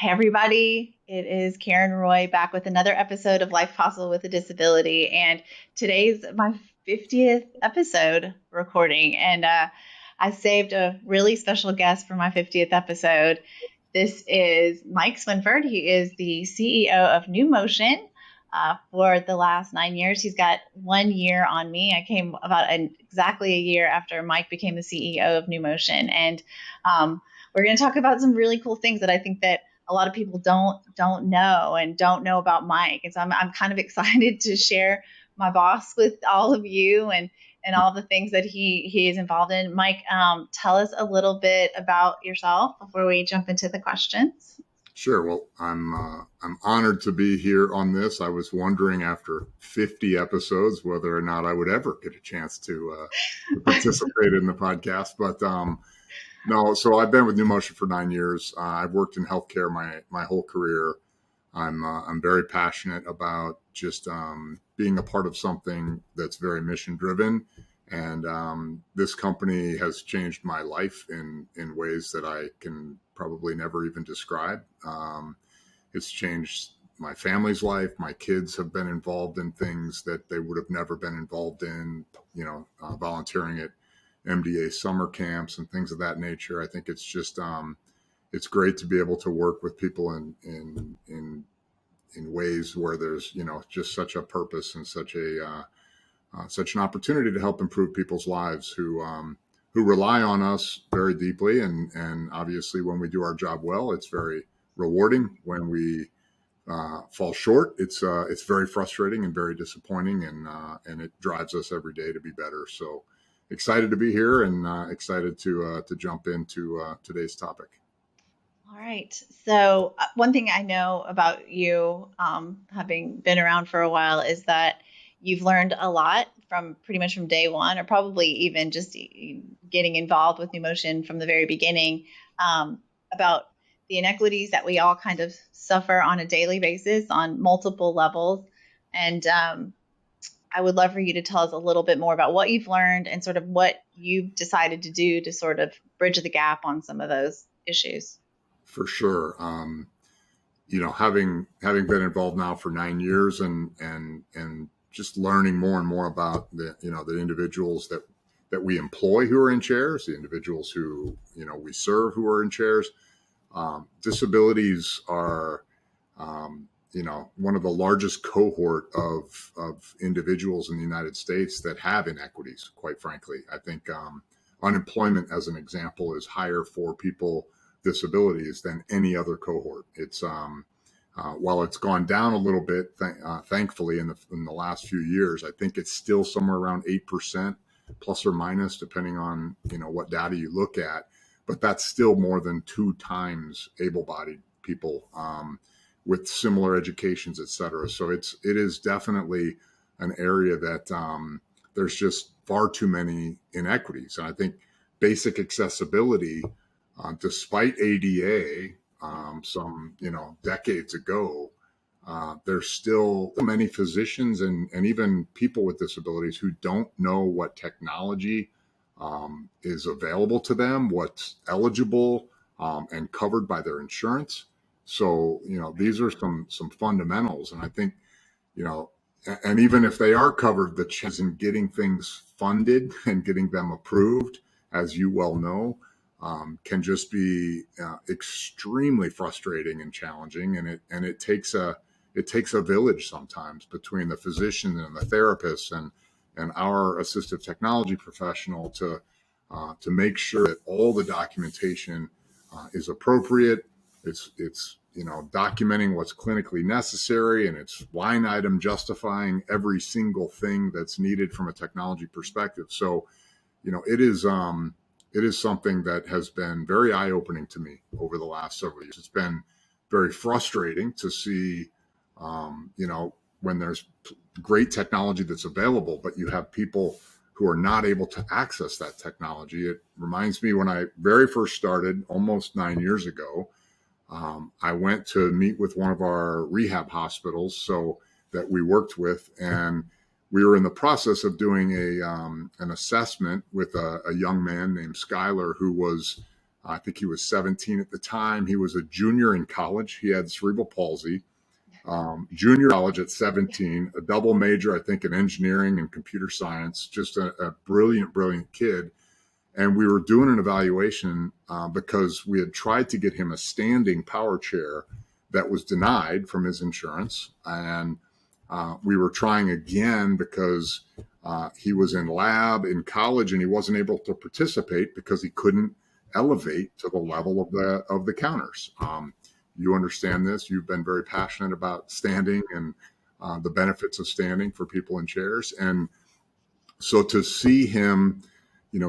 Hey, everybody. It is Karen Roy back with another episode of Life Possible with a Disability. And today's my 50th episode recording. And I saved a really special guest for my 50th episode. This is Mike Swinford. He is the CEO of Numotion. For the last 9 years. He's got 1 year on me. I came about exactly a year after Mike became the CEO of Numotion. And we're going to talk about some really cool things that I think that a lot of people don't know and don't know about Mike. And so I'm kind of excited to share my boss with all of you and all the things that he is involved in. Mike, tell us a little bit about yourself before we jump into the questions. Sure. Well, I'm honored to be here on this. I was wondering after 50 episodes whether or not I would ever get a chance to participate in the podcast. But no, so I've been with Numotion for 9 years. I've worked in healthcare my whole career. I'm very passionate about just being a part of something that's very mission driven. And this company has changed my life in ways that I can probably never even describe. It's changed my family's life. My kids have been involved in things that they would have never been involved in, volunteering at MDA summer camps and things of that nature. I think it's just, it's great to be able to work with people in ways where there's, just such a purpose and such an opportunity to help improve people's lives who rely on us very deeply. And obviously when we do our job well, it's very rewarding. When we fall short, it's very frustrating and very disappointing, and it drives us every day to be better. So excited to be here and excited to jump into today's topic. All right. So one thing I know about you, having been around for a while, is that you've learned a lot from pretty much from day one, or probably even just getting involved with Numotion from the very beginning, about the inequities that we all kind of suffer on a daily basis on multiple levels. And I would love for you to tell us a little bit more about what you've learned and sort of what you've decided to do to sort of bridge the gap on some of those issues. For sure. Having been involved now for 9 years and just learning more and more about the individuals that we employ who are in chairs, the individuals who, we serve who are in chairs. Disabilities are, one of the largest cohort of individuals in the United States that have inequities, quite frankly. I think unemployment, as an example, is higher for people with disabilities than any other cohort. It's while it's gone down a little bit, thankfully, in the last few years, I think it's still somewhere around 8%, plus or minus, depending on what data you look at. But that's still more than 2 times able-bodied people with similar educations, et cetera. So it is definitely an area that there's just far too many inequities. And I think basic accessibility, despite ADA, some decades ago, there's still many physicians and even people with disabilities who don't know what technology is available to them, what's eligible and covered by their insurance. So these are some fundamentals, and I think and even if they are covered, the chance in getting things funded and getting them approved, as you well know, can just be extremely frustrating and challenging, and it takes a village sometimes between the physician and the therapist and our assistive technology professional to make sure that all the documentation is appropriate. It's documenting what's clinically necessary, and it's line item justifying every single thing that's needed from a technology perspective. So it is something that has been very eye-opening to me over the last several years. It's been very frustrating to see, when there's great technology that's available, but you have people who are not able to access that technology. It reminds me when I very first started almost 9 years ago, I went to meet with one of our rehab hospitals that we worked with, and we were in the process of doing an assessment with a young man named Skylar who was I think he was 17 at the time. He was a junior in college. He had cerebral palsy. Junior college at 17, a double major, I think, in engineering and computer science, just a brilliant, brilliant kid. And we were doing an evaluation because we had tried to get him a standing power chair that was denied from his insurance. And we were trying again because he was in lab in college and he wasn't able to participate because he couldn't elevate to the level of the counters. You understand this. You've been very passionate about standing and the benefits of standing for people in chairs. And so to see him,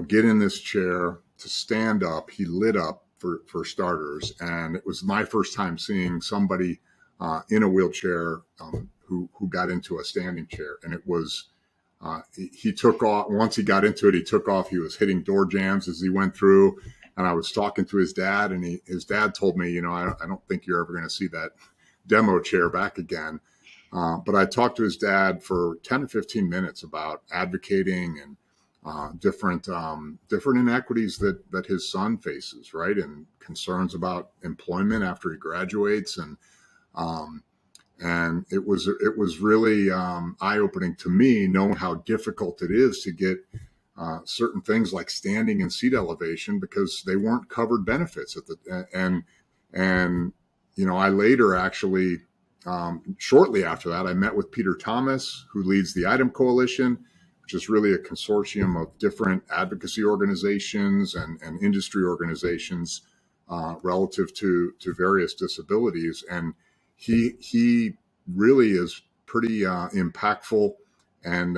get in this chair, to stand up, he lit up for starters. And it was my first time seeing somebody in a wheelchair who got into a standing chair. And it was, he took off. Once he got into it, he took off. He was hitting door jams as he went through. And I was talking to his dad, and his dad told me, I don't think you're ever going to see that demo chair back again. But I talked to his dad for 10 or 15 minutes about advocating and different inequities that his son faces, right? And concerns about employment after he graduates. And it was really eye-opening to me, knowing how difficult it is to get certain things like standing and seat elevation because they weren't covered benefits and I later actually shortly after that I met with Peter Thomas, who leads the ITEM Coalition, which is really a consortium of different advocacy organizations and industry organizations relative to various disabilities. And he really is pretty impactful and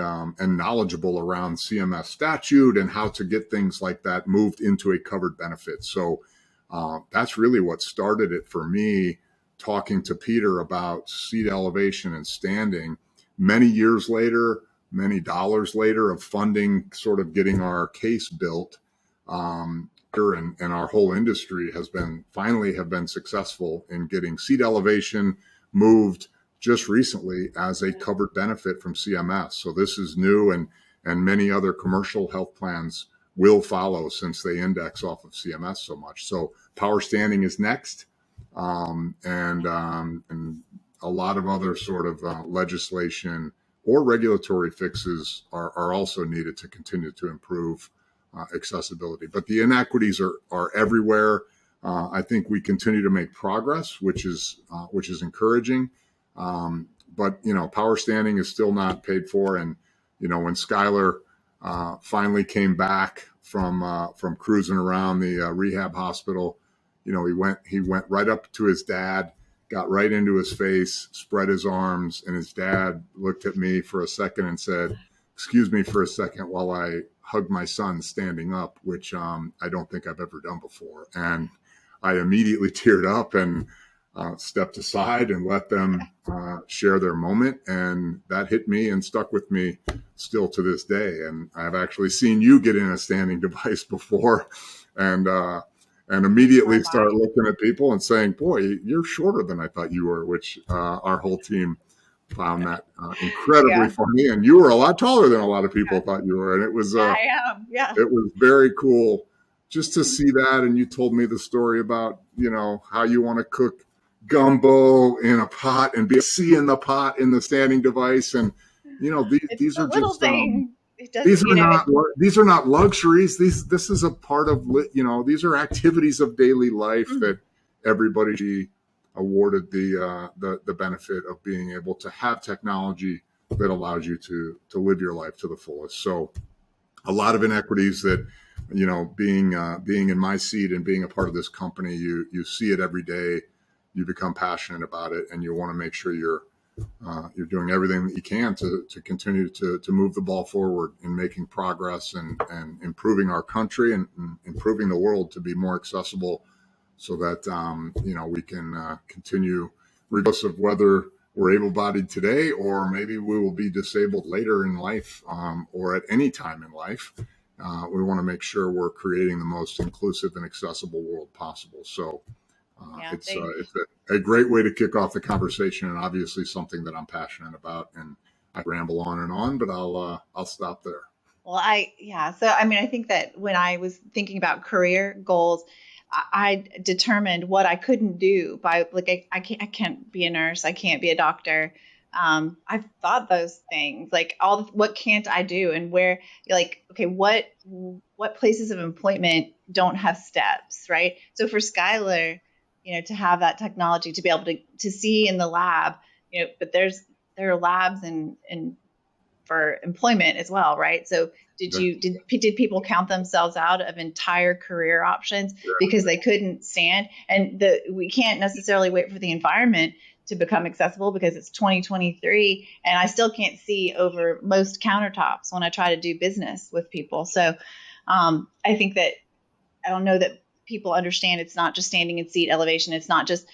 knowledgeable around CMS statute and how to get things like that moved into a covered benefit. So that's really what started it for me, talking to Peter about seat elevation and standing. Many years later, many dollars later of funding, sort of getting our case built, and our whole industry have been successful in getting seat elevation moved just recently as a covered benefit from CMS. So this is new, and many other commercial health plans will follow since they index off of CMS so much. So power standing is next, and a lot of other sort of legislation or regulatory fixes are also needed to continue to improve accessibility. But the inequities are everywhere. I think we continue to make progress, which is encouraging. But power standing is still not paid for. And when Skylar finally came back from cruising around the rehab hospital, he went right up to his dad, got right into his face, spread his arms, and his dad looked at me for a second and said, "Excuse me for a second while I hug my son standing up," which I don't think I've ever done before. And I immediately teared up and stepped aside and let them share their moment. And that hit me and stuck with me still to this day. And I've actually seen you get in a standing device before and immediately start looking at people and saying, "Boy, you're shorter than I thought you were," which our whole team found that incredibly funny. And you were a lot taller than a lot of people thought you were. And it was, I am. Yeah. it was very cool just to see that. And you told me the story about, how you want to cook gumbo in a pot and be seeing the pot in the standing device. And, these are just, these are not luxuries. This is a part of, these are activities of daily life that everybody should be awarded the benefit of being able to have technology that allows you to live your life to the fullest. So a lot of inequities that, being in my seat and being a part of this company, you see it every day, you become passionate about it, and you want to make sure you're doing everything that you can to continue to move the ball forward in making progress and improving our country and improving the world to be more accessible, so that we can continue, regardless of whether we're able-bodied today or maybe we will be disabled later in life, or at any time in life. We want to make sure we're creating the most inclusive and accessible world possible. So it's a great way to kick off the conversation, and obviously something that I'm passionate about. And I ramble on, but I'll stop there. Well, So, I think that when I was thinking about career goals, I determined what I couldn't do by like I can't be a nurse, I can't be a doctor. I've thought those things like what can't I do, and where like okay what places of employment don't have steps, right? So for Skylar, to have that technology to be able to see in the lab, but there are labs and for employment as well, right? So did people count themselves out of entire career options because they couldn't stand? And we can't necessarily wait for the environment to become accessible because it's 2023 and I still can't see over most countertops when I try to do business with people. So I think that I don't know that people understand it's not just standing and seat elevation. It's not just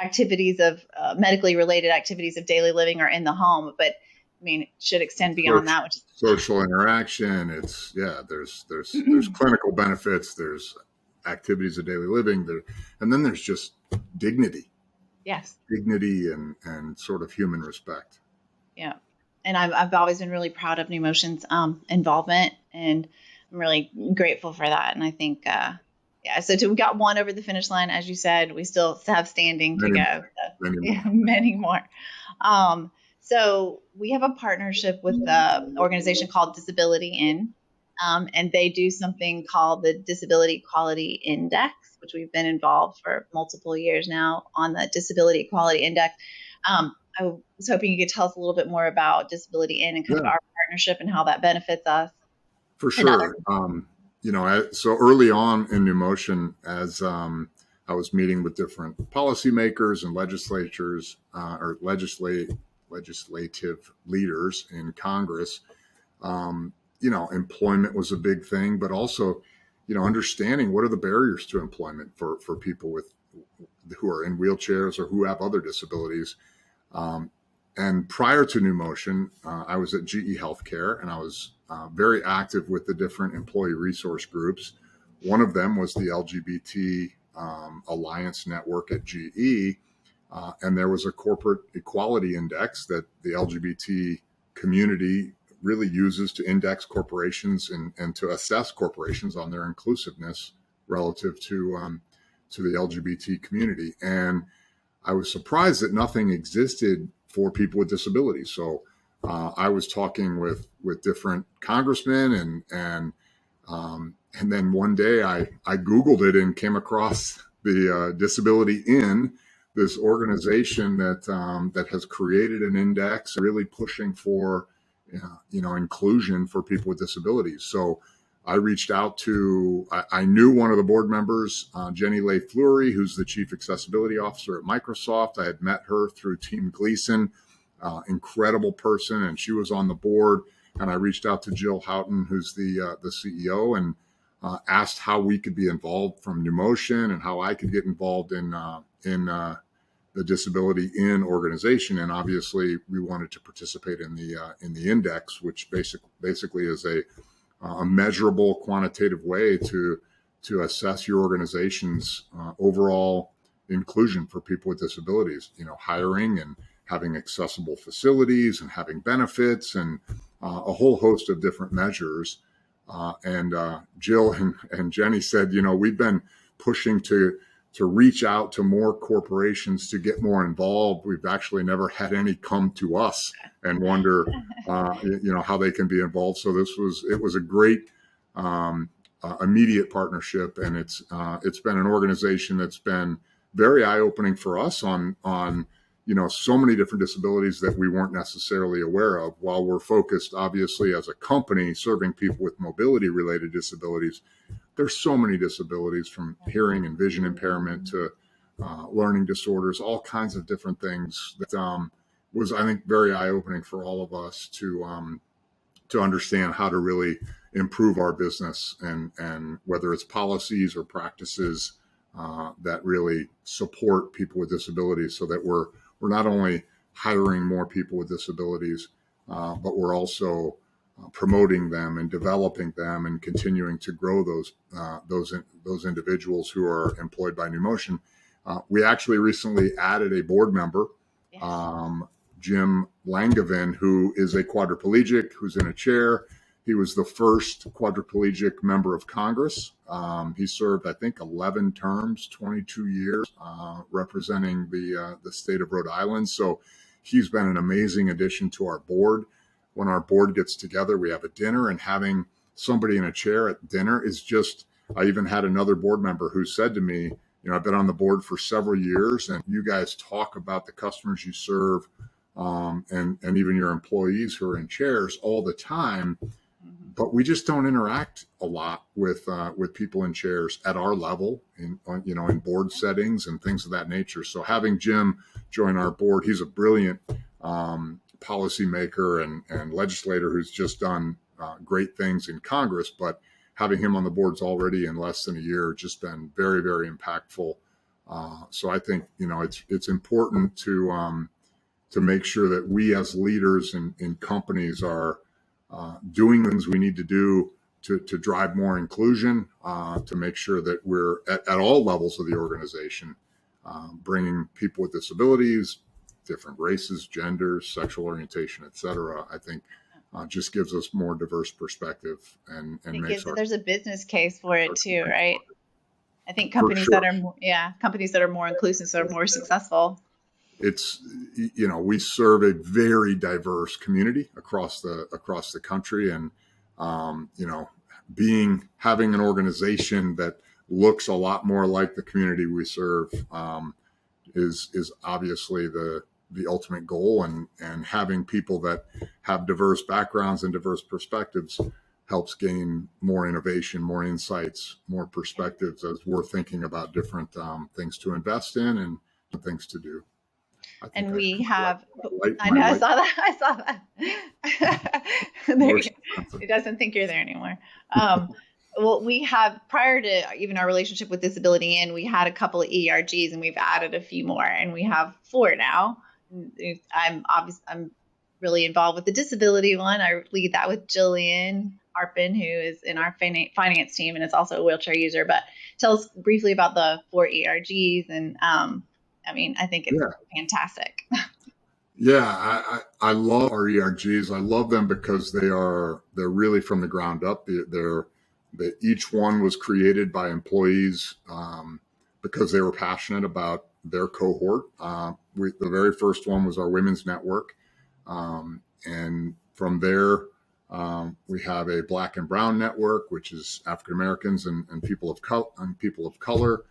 activities of medically related activities of daily living or in the home, but I mean, it should extend beyond that. Which is social interaction. There's clinical benefits. There's activities of daily living there, and then there's just dignity. Yes. Dignity and sort of human respect. Yeah. And I've always been really proud of Numotion's involvement, and I'm really grateful for that. And I think, yeah, so we got one over the finish line, as you said. We still have standing to go. Many more. So we have a partnership with an organization called Disability In, and they do something called the Disability Equality Index, which we've been involved for multiple years now on the Disability Equality Index. I was hoping you could tell us a little bit more about Disability In and kind of our partnership and how that benefits us. For sure. So early on in Numotion, as I was meeting with different policymakers and legislatures or legislative leaders in Congress, employment was a big thing, but also, understanding what are the barriers to employment for people who are in wheelchairs or who have other disabilities. And prior to Numotion, I was at GE Healthcare, and I was very active with the different employee resource groups. One of them was the LGBT Alliance Network at GE, and there was a corporate equality index that the LGBT community really uses to index corporations and to assess corporations on their inclusiveness relative to the LGBT community. And I was surprised that nothing existed for people with disabilities. So I was talking with different congressmen, and then one day I Googled it and came across the Disability In, this organization that has created an index really pushing for inclusion for people with disabilities. So I reached out to, I knew one of the board members, Jenny Leigh Fleury, who's the chief accessibility officer at Microsoft. I had met her through Team Gleason, incredible person, and she was on the board. And I reached out to Jill Houghton, who's the CEO, and asked how we could be involved from Numotion and how I could get involved in the Disability In organization. And obviously, we wanted to participate in the index, which basically is a measurable, quantitative way to assess your organization's overall inclusion for people with disabilities. Hiring and having accessible facilities and having benefits and a whole host of different measures. And Jill and Jenny said, we've been pushing to reach out to more corporations to get more involved. We've actually never had any come to us and wonder, how they can be involved. So it was a great immediate partnership, and it's been an organization that's been very eye-opening for us on so many different disabilities that we weren't necessarily aware of. While we're focused, obviously, as a company serving people with mobility-related disabilities, there's so many disabilities, from hearing and vision impairment to learning disorders, all kinds of different things that was, I think, very eye-opening for all of us to understand how to really improve our business and whether it's policies or practices that really support people with disabilities, so that we're not only hiring more people with disabilities, but we're also promoting them and developing them and continuing to grow those individuals who are employed by Numotion. We actually recently added a board member, Jim Langevin, who is a quadriplegic, who's in a chair. He was the first quadriplegic member of Congress. He served, I think, 11 terms, 22 years, representing the state of Rhode Island. So he's been an amazing addition to our board. When our board gets together, we have a dinner, and having somebody in a chair at dinner is just, I even had another board member who said to me, I've been on the board for several years, and you guys talk about the customers you serve, and even your employees who are in chairs all the time, but we just don't interact a lot with people in chairs at our level in board settings and things of that nature. So having Jim join our board, he's a brilliant policymaker and legislator who's just done great things in Congress, but having him on the boards already in less than a year just been very, very impactful. So I think it's important to make sure that we as leaders in companies are doing things we need to do to drive more inclusion, to make sure that we're at all levels of the organization, bringing people with disabilities, different races, genders, sexual orientation, et cetera. I think just gives us more diverse perspective and makes there's a business case for it too, right? I think companies sure. companies that are more inclusive are more successful. It's, we serve a very diverse community across the country, and having an organization that looks a lot more like the community we serve is obviously the ultimate goal, and having people that have diverse backgrounds and diverse perspectives helps gain more innovation, more insights, more perspectives as we're thinking about different things to invest in and things to do. And we have, I saw that. It doesn't think you're there anymore. Well, we have, prior to even our relationship with Disability In, we had a couple of ERGs, and we've added a few more, and we have 4 now. I'm really involved with the disability one. I lead that with Jillian Arpin, who is in our finance team and is also a wheelchair user. But tell us briefly about the 4 ERGs, and I think it's fantastic. Yeah, I love our ERGs. I love them because they're really from the ground up. Each one was created by employees because they were passionate about their cohort. The very first one was our women's network, and from there we have a Black and Brown network, which is African Americans and people of color.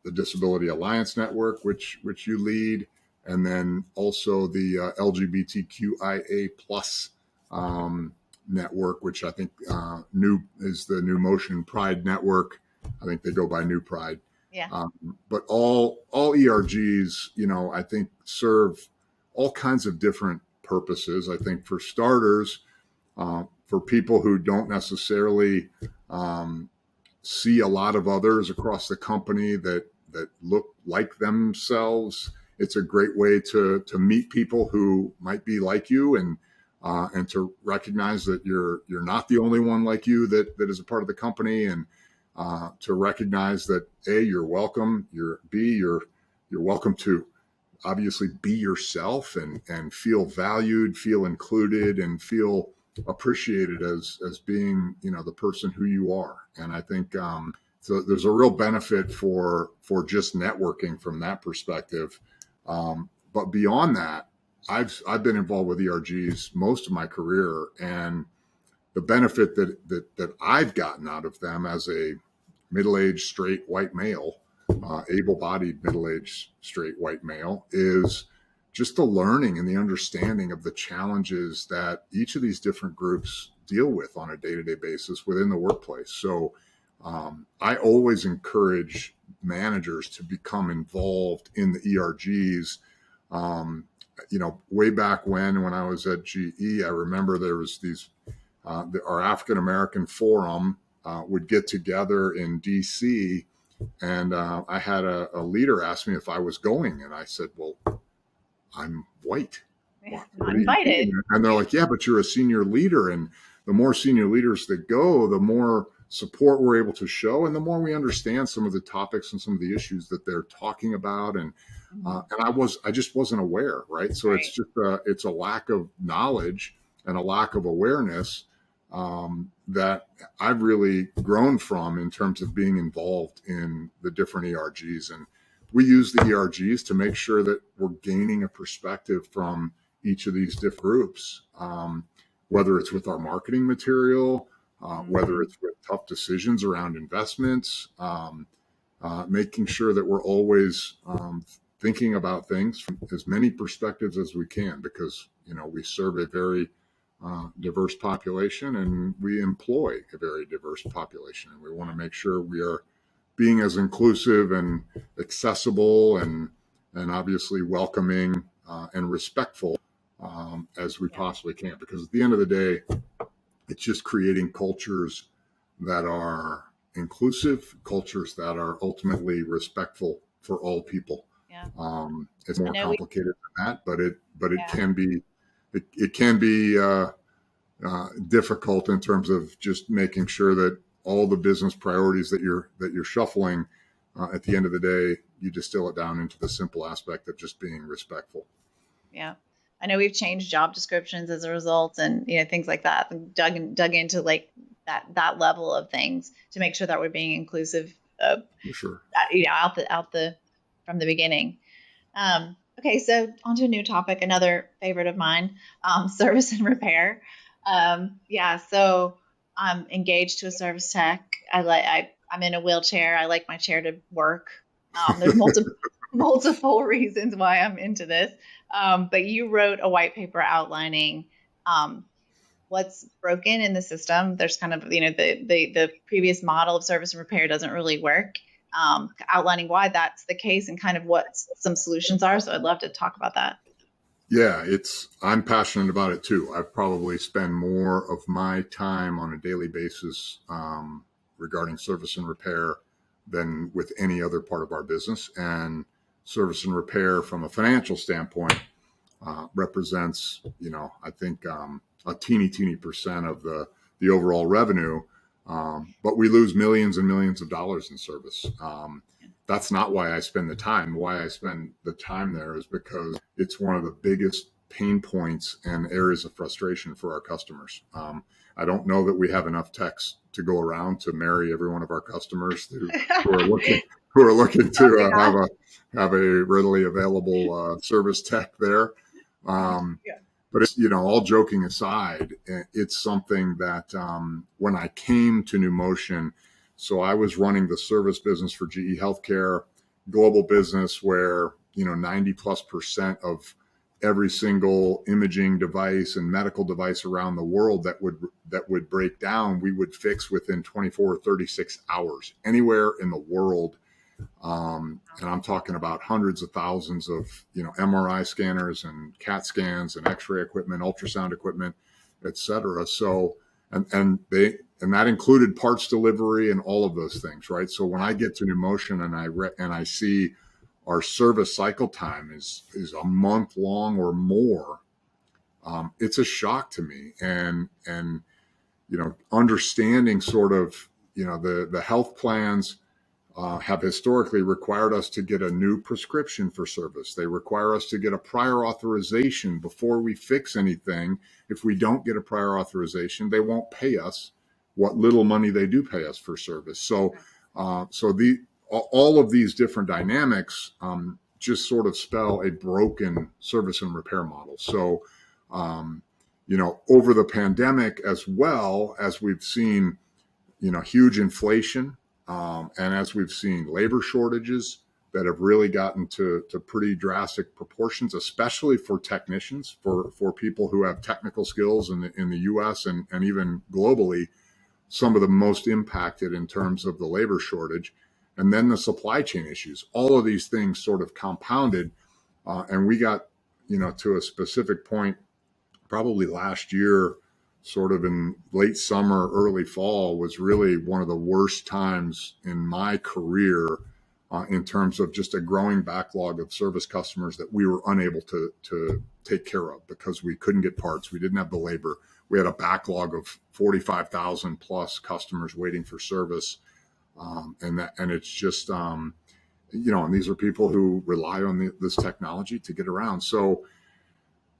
The Disability Alliance Network, which you lead, and then also the LGBTQIA plus network, which I think is the Numotion Pride Network. I think they go by New Pride. Yeah. But all ERGs, I think serve all kinds of different purposes. I think for starters, for people who don't necessarily see a lot of others across the company that look like themselves, it's a great way to meet people who might be like you, and to recognize that you're not the only one like you that is a part of the company, and to recognize that A, you're welcome, you're welcome to obviously be yourself and feel valued, feel included, and feel appreciated as being the person who you are. And I think so there's a real benefit for just networking from that perspective. But beyond that, I've been involved with ERGs most of my career, and the benefit that I've gotten out of them as a middle-aged straight white male, able-bodied middle-aged straight white male, is just the learning and the understanding of the challenges that each of these different groups deal with on a day-to-day basis within the workplace. So I always encourage managers to become involved in the ERGs. Way back when I was at GE, I remember there was these, our African American Forum would get together in DC, and I had a leader ask me if I was going, and I said, well, I'm white. Not invited. And they're like, yeah, but you're a senior leader, and the more senior leaders that go, the more support we're able to show, and the more we understand some of the topics and some of the issues that they're talking about. And I just wasn't aware, right? So It's just it's a lack of knowledge and a lack of awareness that I've really grown from in terms of being involved in the different ERGs. And we use the ERGs to make sure that we're gaining a perspective from each of these different groups, whether it's with our marketing material, whether it's with tough decisions around investments, making sure that we're always thinking about things from as many perspectives as we can, because we serve a very diverse population and we employ a very diverse population, and we want to make sure we are being as inclusive and accessible and obviously welcoming and respectful as we possibly can, because at the end of the day, it's just creating cultures that are inclusive, cultures that are ultimately respectful for all people. It's more complicated than that, but it can be difficult in terms of just making sure that all the business priorities that you're shuffling, at the end of the day, you distill it down into the simple aspect of just being respectful. Yeah. I know we've changed job descriptions as a result, and things like that, and dug into like that level of things to make sure that we're being inclusive. For sure. From the beginning. Okay, so onto a new topic, another favorite of mine, service and repair. So I'm engaged to a service tech. I'm in a wheelchair. I like my chair to work. There's multiple reasons why I'm into this. But you wrote a white paper outlining what's broken in the system. There's kind of, the previous model of service and repair doesn't really work. Outlining why that's the case and kind of what some solutions are. So I'd love to talk about that. Yeah, I'm passionate about it too. I probably spend more of my time on a daily basis regarding service and repair than with any other part of our business. And service and repair from a financial standpoint represents, I think a teeny percent of the overall revenue. But we lose millions and millions of dollars in service. That's not why I spend the time. Why I spend the time there is because it's one of the biggest pain points and areas of frustration for our customers. I don't know that we have enough techs to go around to marry every one of our customers who are looking to have a readily available service tech there. But it's, all joking aside, it's something that when I came to Numotion, so I was running the service business for GE Healthcare, global business where 90+% of every single imaging device and medical device around the world that would break down, we would fix within 24 or 36 hours anywhere in the world. And I'm talking about hundreds of thousands of, MRI scanners and CAT scans and X-ray equipment, ultrasound equipment, et cetera. So, and that included parts delivery and all of those things, right? So when I get to Numotion and I see our service cycle time is a month long or more, it's a shock to me. And understanding sort of, the health plans have historically required us to get a new prescription for service. They require us to get a prior authorization before we fix anything. If we don't get a prior authorization, they won't pay us what little money they do pay us for service. So, all of these different dynamics just sort of spell a broken service and repair model. So, over the pandemic, as well as we've seen, huge inflation, and as we've seen labor shortages that have really gotten to pretty drastic proportions, especially for technicians, for people who have technical skills in the U.S. and even globally, some of the most impacted in terms of the labor shortage. And then the supply chain issues, all of these things sort of compounded. And we got, to a specific point, probably last year, sort of in late summer, early fall, was really one of the worst times in my career in terms of just a growing backlog of service customers that we were unable to take care of because we couldn't get parts. We didn't have the labor. We had a backlog of 45,000 plus customers waiting for service. And it's just, and these are people who rely on this technology to get around. So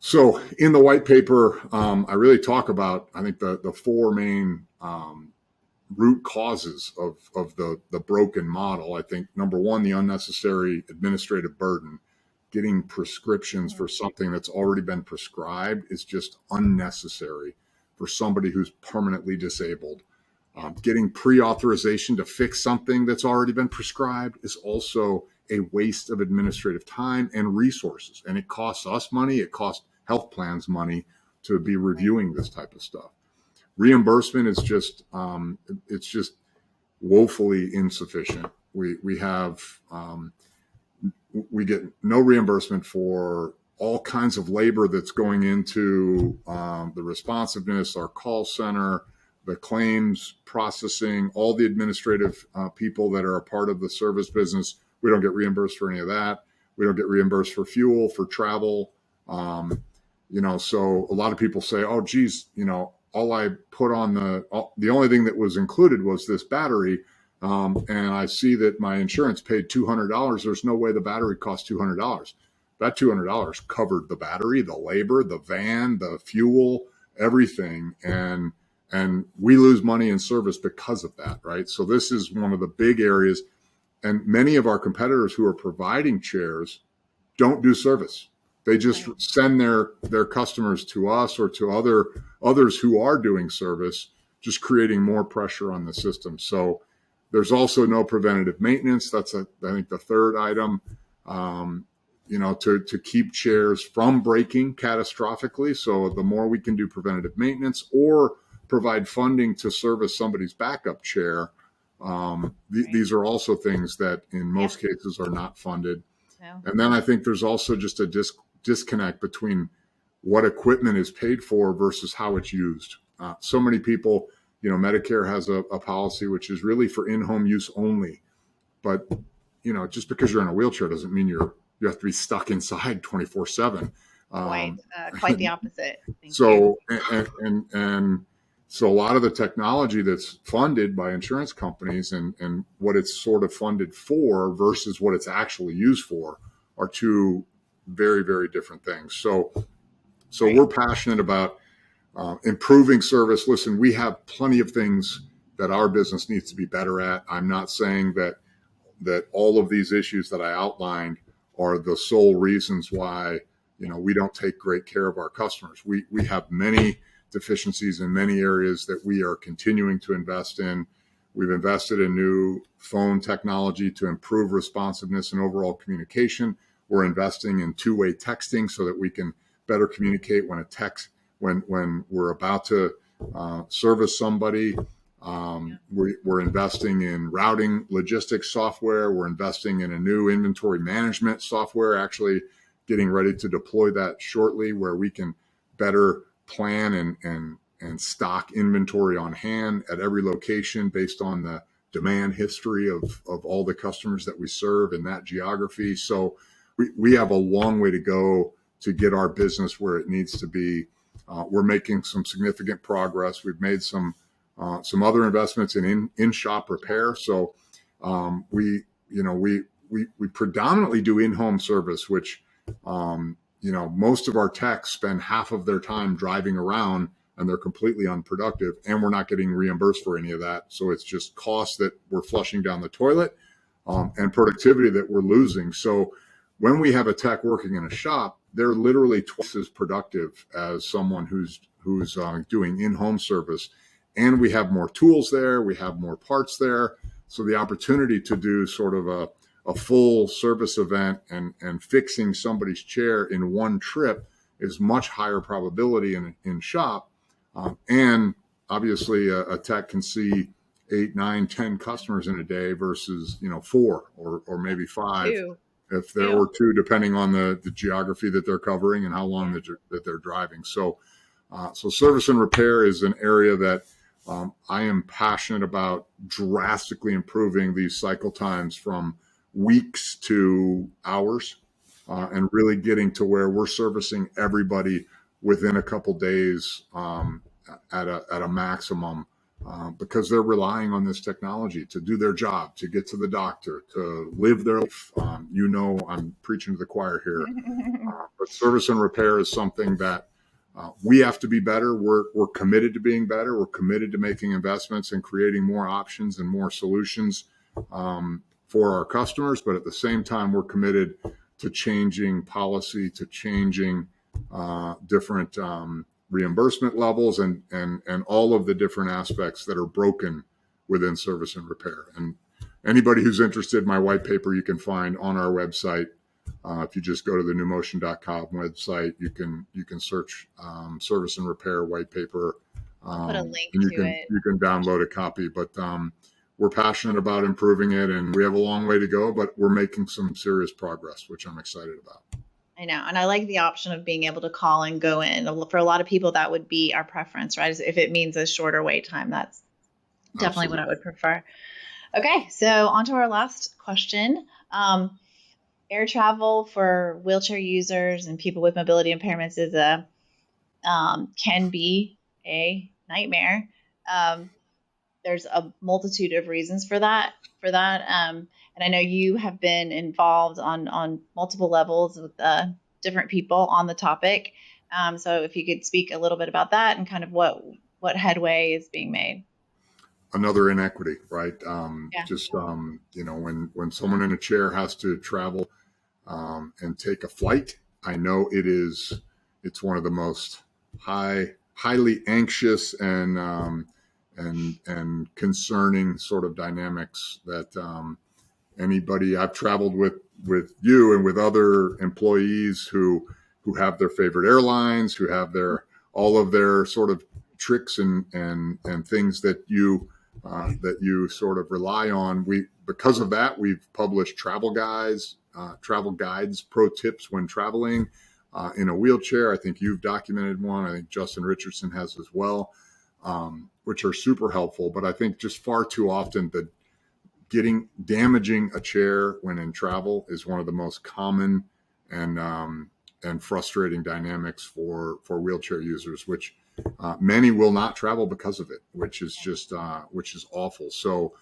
So in the white paper, I really talk about, I think, the four main root causes of the broken model. I think number one, the unnecessary administrative burden. Getting prescriptions for something that's already been prescribed is just unnecessary for somebody who's permanently disabled. Getting pre-authorization to fix something that's already been prescribed is also a waste of administrative time and resources. And it costs us money. It costs health plans money to be reviewing this type of stuff. Reimbursement is it's just woefully insufficient. We get no reimbursement for all kinds of labor that's going into the responsiveness, our call center, the claims processing, all the administrative people that are a part of the service business. We don't get reimbursed for any of that. We don't get reimbursed for fuel, for travel. So a lot of people say, oh, geez, all I put on the only thing that was included was this battery. And I see that my insurance paid $200. There's no way the battery cost $200. That $200 covered the battery, the labor, the van, the fuel, everything. And we lose money in service because of that, right? So this is one of the big areas. And many of our competitors who are providing chairs don't do service. They just send their customers to us or to others who are doing service, just creating more pressure on the system. So there's also no preventative maintenance. That's I think the third item. To keep chairs from breaking catastrophically. So the more we can do preventative maintenance or provide funding to service somebody's backup chair, these are also things that in most cases are not funded. No. And then I think there's also just a disconnect between what equipment is paid for versus how it's used. So many people, Medicare has a policy which is really for in-home use only. But, just because you're in a wheelchair doesn't mean you have to be stuck inside 24/7. Quite the opposite. So a lot of the technology that's funded by insurance companies and what it's sort of funded for versus what it's actually used for are two very, very different things. So we're passionate about improving service. Listen, we have plenty of things that our business needs to be better at. I'm not saying that all of these issues that I outlined are the sole reasons why we don't take great care of our customers. We have many deficiencies in many areas that we are continuing to invest in. We've invested in new phone technology to improve responsiveness and overall communication. We're investing in two-way texting so that we can better communicate when we're about to service somebody. We're investing in routing logistics software. We're investing in a new inventory management software, actually getting ready to deploy that shortly, where we can better plan and stock inventory on hand at every location based on the demand history of all the customers that we serve in that geography. So we have a long way to go to get our business where it needs to be. We're making some significant progress. We've made some other investments in shop repair. So we predominantly do in-home service, which most of our techs spend half of their time driving around and they're completely unproductive, and we're not getting reimbursed for any of that. So it's just costs that we're flushing down the toilet and productivity that we're losing. So when we have a tech working in a shop, they're literally twice as productive as someone who's doing in-home service. And we have more tools there. We have more parts there. So the opportunity to do sort of a full service event and fixing somebody's chair in one trip is much higher probability in shop. And obviously a tech can see 8, 9, 10 customers in a day versus, 4 or maybe 5. 2. If there were 2, depending on the geography that they're covering and how long that they're driving. So service and repair is an area that I am passionate about drastically improving these cycle times from weeks to hours and really getting to where we're servicing everybody within a couple days at a maximum because they're relying on this technology to do their job, to get to the doctor, to live their life. I'm preaching to the choir here, but service and repair is something that we have to be better. We're committed to being better. We're committed to making investments and creating more options and more solutions for our customers. But at the same time, we're committed to changing policy, to changing different reimbursement levels and all of the different aspects that are broken within service and repair. And anybody who's interested, my white paper you can find on our website. If you just go to the numotion.com website, you can search service and repair white paper. I'll put a link and to it. You can download a copy. But we're passionate about improving it, and we have a long way to go, but we're making some serious progress, which I'm excited about. I know. And I like the option of being able to call and go in. For a lot of people, that would be our preference, right? If it means a shorter wait time, that's definitely Absolutely. What I would prefer. Okay, so on to our last question. Air travel for wheelchair users and people with mobility impairments can be a nightmare. There's a multitude of reasons for that. And I know you have been involved on multiple levels with different people on the topic. So if you could speak a little bit about that and kind of what headway is being made. Another inequity, right? Just when someone in a chair has to travel and take a flight, I know it's one of the most highly anxious and concerning sort of dynamics that anybody I've traveled with you and with other employees who have their favorite airlines, who have all of their sort of tricks and things that you sort of rely on. Because of that, we've published travel guides, pro tips when traveling in a wheelchair. I think you've documented one. I think Justin Richardson has as well, which are super helpful. But I think just far too often damaging a chair when in travel is one of the most common and frustrating dynamics for wheelchair users, which many will not travel because of it, which is just which is awful. So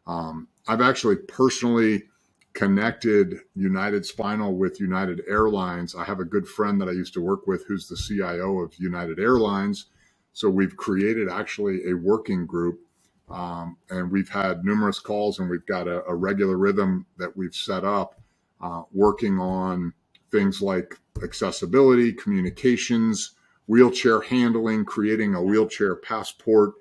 I've actually personally connected United Spinal with United Airlines. I have a good friend that I used to work with who's the CIO of United Airlines. So we've created actually a working group, and we've had numerous calls, and we've got a regular rhythm that we've set up working on things like accessibility, communications, wheelchair handling, creating a wheelchair passport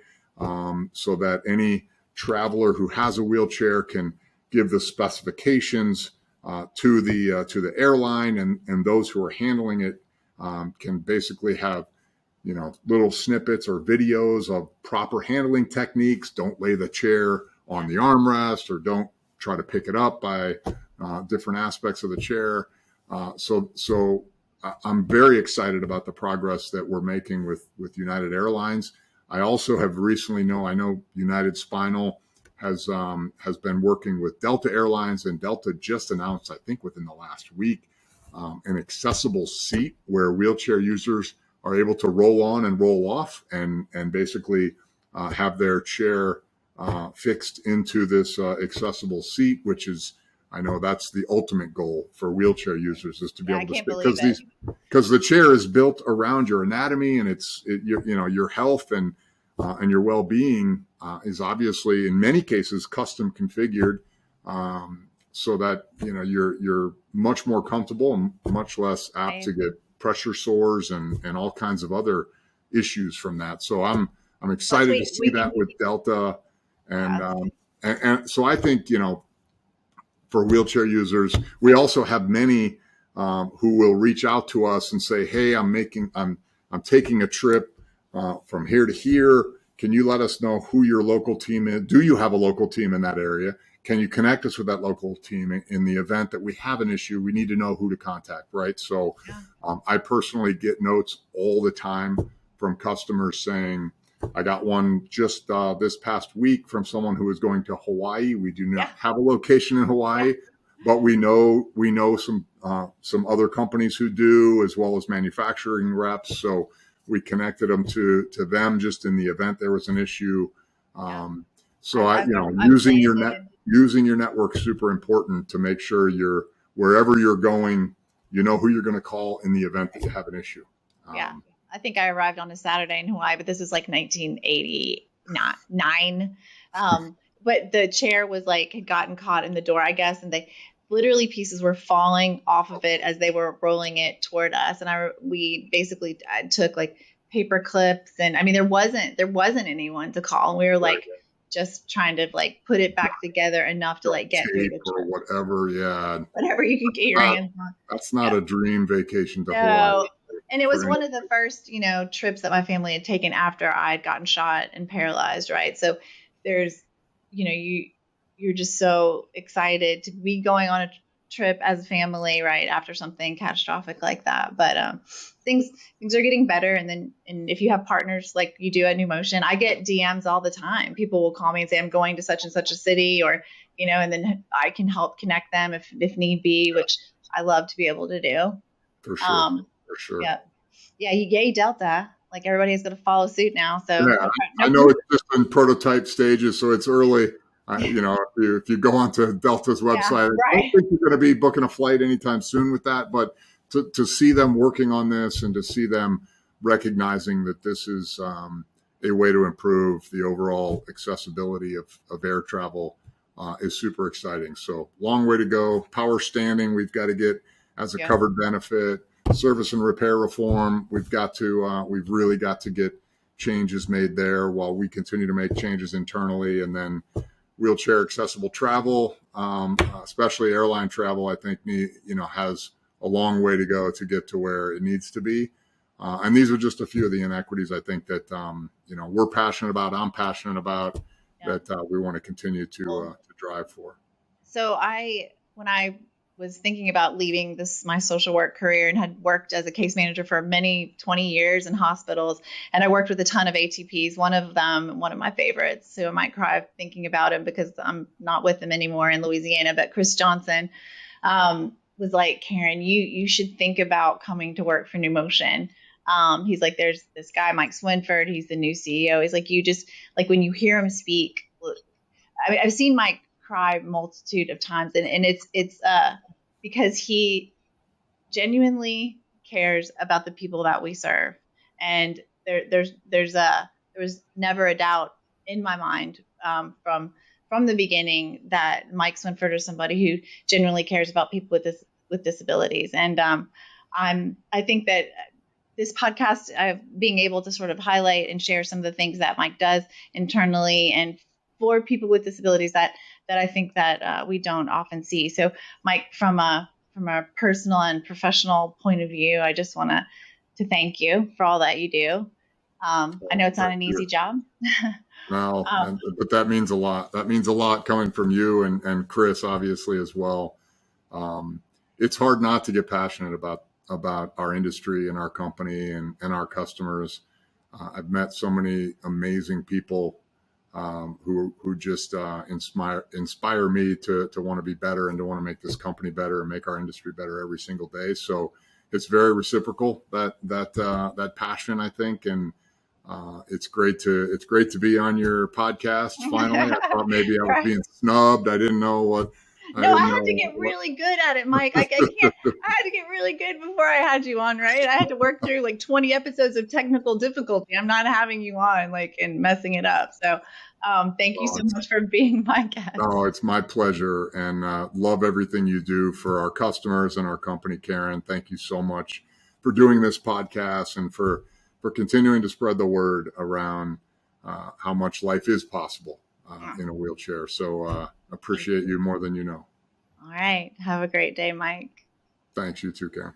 so that any traveler who has a wheelchair can give the specifications to the airline, and those who are handling it can basically have little snippets or videos of proper handling techniques. Don't lay the chair on the armrest, or don't try to pick it up by different aspects of the chair. So I'm very excited about the progress that we're making with United Airlines. I also have recently I know United Spinal has been working with Delta Airlines, and Delta just announced, I think within the last week, an accessible seat where wheelchair users are able to roll on and roll off and basically have their chair fixed into this accessible seat, which is, I know that's the ultimate goal for wheelchair users, is to be able to because the chair is built around your anatomy, and your health and your well-being is obviously in many cases custom configured so that you're much more comfortable and much less apt to get pressure sores and all kinds of other issues from that. So I'm excited to see that with Delta, and so I think for wheelchair users, we also have many who will reach out to us and say, "Hey, I'm taking a trip from here to here. Can you let us know who your local team is? Do you have a local team in that area? Can you connect us with that local team in the event that we have an issue? We need to know who to contact," right? So I personally get notes all the time from customers saying, I got one just this past week from someone who is going to Hawaii. We do not have a location in Hawaii, but we know some other companies who do, as well as manufacturing reps. So we connected them to them just in the event there was an issue. Yeah. So I've using your network is super important to make sure you're wherever you're going, you know who you're going to call in the event that you have an issue. Yeah. I think I arrived on a Saturday in Hawaii, but this was like 1989. But the chair was like had gotten caught in the door, I guess, and they literally pieces were falling off of it as they were rolling it toward us. And we basically took like paper clips, and I mean there wasn't anyone to call, and we were like just trying to like put it back together enough to like get through Tape the or trip, whatever. Yeah, whatever you could get your not, hands on. that's not Yeah. a dream vacation to Hawaii No. And it was for any. one of the first, trips that my family had taken after I had gotten shot and paralyzed, right? So there's, you're just so excited to be going on a trip as a family, right, after something catastrophic like that. But things things are getting better, and if you have partners like you do at Numotion, I get DMs all the time. People will call me and say I'm going to such and such a city, or and then I can help connect them if need be, which I love to be able to do. For sure, Um, for sure. yeah, yeah, yay Delta! Like everybody is going to follow suit now. So Yeah, I no, know it's just in prototype stages, so it's early. If you go onto Delta's yeah, website, I don't right, think you're going to be booking a flight anytime soon with that. But to see them working on this and to see them recognizing that this is a way to improve the overall accessibility of air travel is super exciting. So long way to go. Power standing, we've got to get as a yeah, covered benefit. Service and repair reform, we've really got to get changes made there while we continue to make changes internally. And then wheelchair accessible travel, especially airline travel, I think has a long way to go to get to where it needs to be. And these are just a few of the inequities I think that we're passionate about. I'm passionate about yeah. that we want to continue Well, to drive for. so when I was thinking about leaving my social work career and had worked as a case manager for many 20 years in hospitals, and I worked with a ton of ATPs. One of them, one of my favorites, who I might cry thinking about him because I'm not with him anymore in Louisiana, but Chris Johnson, was like, Karen, you should think about coming to work for Numotion. He's like, there's this guy, Mike Swinford, he's the new CEO. He's like, you just like when you hear him speak, I mean, I've seen Mike cry multitude of times, and it's because he genuinely cares about the people that we serve, and there was never a doubt in my mind, from the beginning, that Mike Swinford is somebody who genuinely cares about people with disabilities, and I think that this podcast, being able to sort of highlight and share some of the things that Mike does internally and for people with disabilities that I think that we don't often see. So, Mike, from a personal and professional point of view, I just want to thank you for all that you do. I know it's not Thank an you. easy job. No, um, but that means a lot. That means a lot coming from you and Chris, obviously, as well. Um, it's hard not to get passionate about our industry and our company and our customers. I've met so many amazing people who just inspire me to want to be better and to want to make this company better and make our industry better every single day. So it's very reciprocal, that passion, I think, and it's great to be on your podcast finally. I thought maybe I was right. being snubbed. I didn't know what. I No, I didn't had to know get what. really good at it, Mike. I can't. I had to get really good before I had you on, right? I had to work through like 20 episodes of technical difficulty. I'm not having you on like and messing it up. So, thank you Oh, so much for being my guest. no, it's my pleasure, and love everything you do for our customers and our company, Karen. Thank you so much for doing this podcast and for continuing to spread the word around how much life is possible in a wheelchair. So Thank appreciate you. you more than you know. All right. Have a great day, Mike. Thanks, you too, Karen.